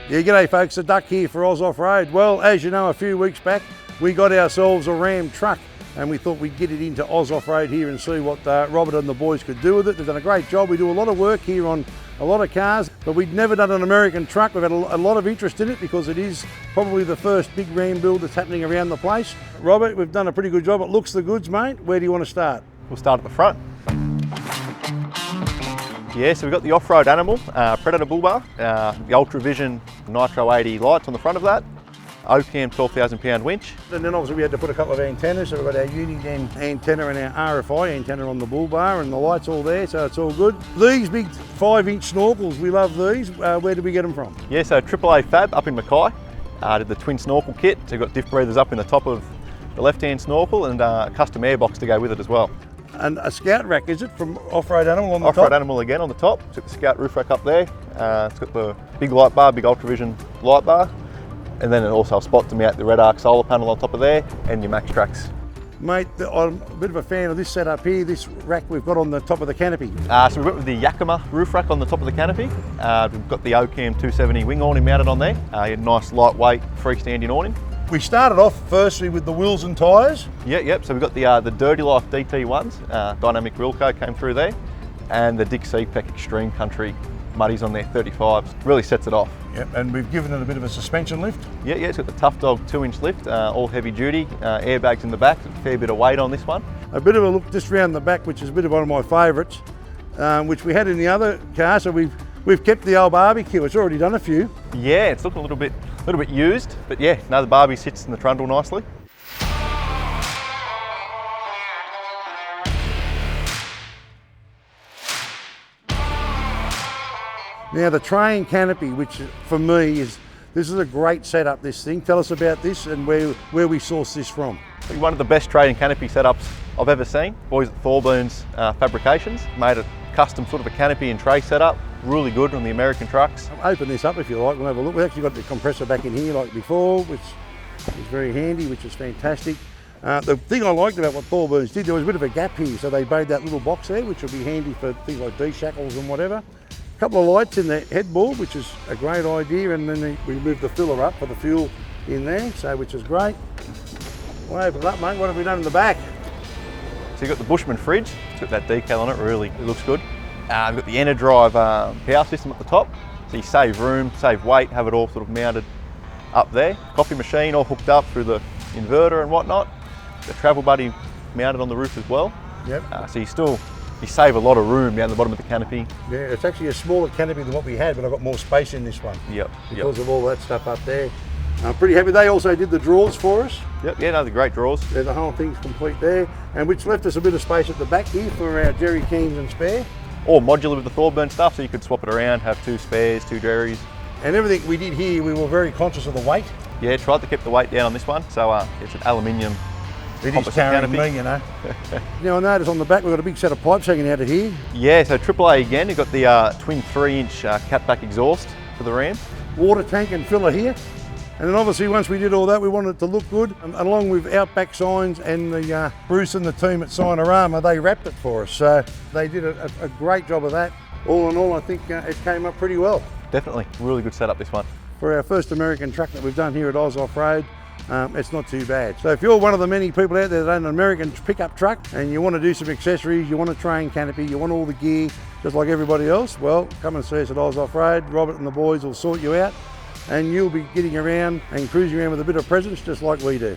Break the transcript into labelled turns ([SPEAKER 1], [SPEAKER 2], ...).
[SPEAKER 1] Yeah, g'day folks, the Duck here for Oz Off-Road. Well, as you know, a few weeks back, we got ourselves a Ram truck and we thought we'd get it into Oz Off-Road here and see what Robert and the boys could do with it. They've done a great job. We do a lot of work here on a lot of cars, but we'd never done an American truck. We've had a lot of interest in it because it is probably the first big Ram build that's happening around the place. Robert, we've done a pretty good job. It looks the goods, mate. Where do you want to start?
[SPEAKER 2] We'll start at the front. Yeah, so we've got the off-road Animal Predator bull bar, the Ultra Vision Nitro 80 lights on the front of that, Ocam 12,000 pound winch.
[SPEAKER 1] And then obviously we had to put a couple of antennas, so we've got our Uniden antenna and our RFI antenna on the bull bar, and the lights all there, so it's all good. These big 5-inch snorkels, we love these. Where did we get them from?
[SPEAKER 2] Yeah, so AAA Fab up in Mackay, did the twin snorkel kit, so we've got diff breathers up in the top of the left-hand snorkel and a custom airbox to go with it as well.
[SPEAKER 1] And a Scout rack, is it, from Off-Road Animal on the top?
[SPEAKER 2] Off-Road Animal again on the top. It's got the Scout roof rack up there. It's got the big light bar, big Ultra Vision light bar. And then also a spot to mount the Red Arc solar panel on top of there and your Max Trax.
[SPEAKER 1] Mate, I'm a bit of a fan of this setup here, this rack we've got on the top of the canopy.
[SPEAKER 2] So we went with the Yakima roof rack on the top of the canopy. We've got the Ocam 270 wing awning mounted on there. A nice lightweight freestanding awning.
[SPEAKER 1] We started off firstly with the wheels and tyres.
[SPEAKER 2] Yep. So we've got the Dirty Life DT1s, dynamic Wilco came through there, and the Dick Seapeck Extreme Country muddies on there, 35s. Really sets it off.
[SPEAKER 1] Yep, and we've given it a bit of a suspension lift.
[SPEAKER 2] Yeah, it's got the Tough Dog 2-inch lift, all heavy duty, airbags in the back, a fair bit of weight on this one.
[SPEAKER 1] A bit of a look just round the back, which is a bit of one of my favourites, which we had in the other car, so we've kept the old barbecue. It's already done a few.
[SPEAKER 2] Yeah, it's looking a little bit used, but yeah, no, the Barbie sits in the trundle nicely.
[SPEAKER 1] Now the train canopy, which for me this is a great setup, this thing. Tell us about this and where we source this from.
[SPEAKER 2] One of the best train canopy setups I've ever seen. Boys at Thorburns Fabrications made a custom sort of a canopy and tray setup. Really good on the American trucks.
[SPEAKER 1] Open this up if you like, we'll have a look. We've actually got the compressor back in here like before, which is very handy, which is fantastic. The thing I liked about what Thorburns did, there was a bit of a gap here, so they made that little box there, which will be handy for things like D-shackles and whatever. A couple of lights in the headboard, which is a great idea, and then we moved the filler up for the fuel in there, so which is great. We'll open it up, mate. What have we done in the back?
[SPEAKER 2] So you've got the Bushman fridge, it's got that decal on it, really, it looks good. We've got the Enerdrive power system at the top, so you save room, save weight, have it all sort of mounted up there. Coffee machine all hooked up through the inverter and whatnot. The Travel Buddy mounted on the roof as well.
[SPEAKER 1] Yep.
[SPEAKER 2] So you save a lot of room down the bottom of the canopy.
[SPEAKER 1] Yeah, it's actually a smaller canopy than what we had, but I've got more space in this one.
[SPEAKER 2] Yep.
[SPEAKER 1] Because of all that stuff up there. I'm pretty happy. They also did the drawers for us.
[SPEAKER 2] Yep, yeah, no, the great drawers.
[SPEAKER 1] Yeah, the whole thing's complete there, and which left us a bit of space at the back here for our jerry cans and spare.
[SPEAKER 2] All modular with the Thorburn stuff, so you could swap it around, have 2 spares, 2 jerrys. And
[SPEAKER 1] everything we did here, we were very conscious of the weight.
[SPEAKER 2] Yeah, tried to keep the weight down on this one, so it's an aluminium.
[SPEAKER 1] It is carrying me, you know. Now I notice on the back we've got a big set of pipes hanging out of here.
[SPEAKER 2] Yeah, so AAA again, you've got the twin 3-inch catback exhaust for the Ram.
[SPEAKER 1] Water tank and filler here. And then obviously once we did all that, we wanted it to look good. And along with Outback Signs and the Bruce and the team at Signorama, they wrapped it for us. So they did a great job of that. All in all, I think it came up pretty well.
[SPEAKER 2] Definitely, really good setup this one.
[SPEAKER 1] For our first American truck that we've done here at Oz Off-Road, it's not too bad. So if you're one of the many people out there that own an American pickup truck and you want to do some accessories, you want a train canopy, you want all the gear, just like everybody else, well, come and see us at Oz Off-Road. Robert and the boys will sort you out, and you'll be getting around and cruising around with a bit of presence just like we do.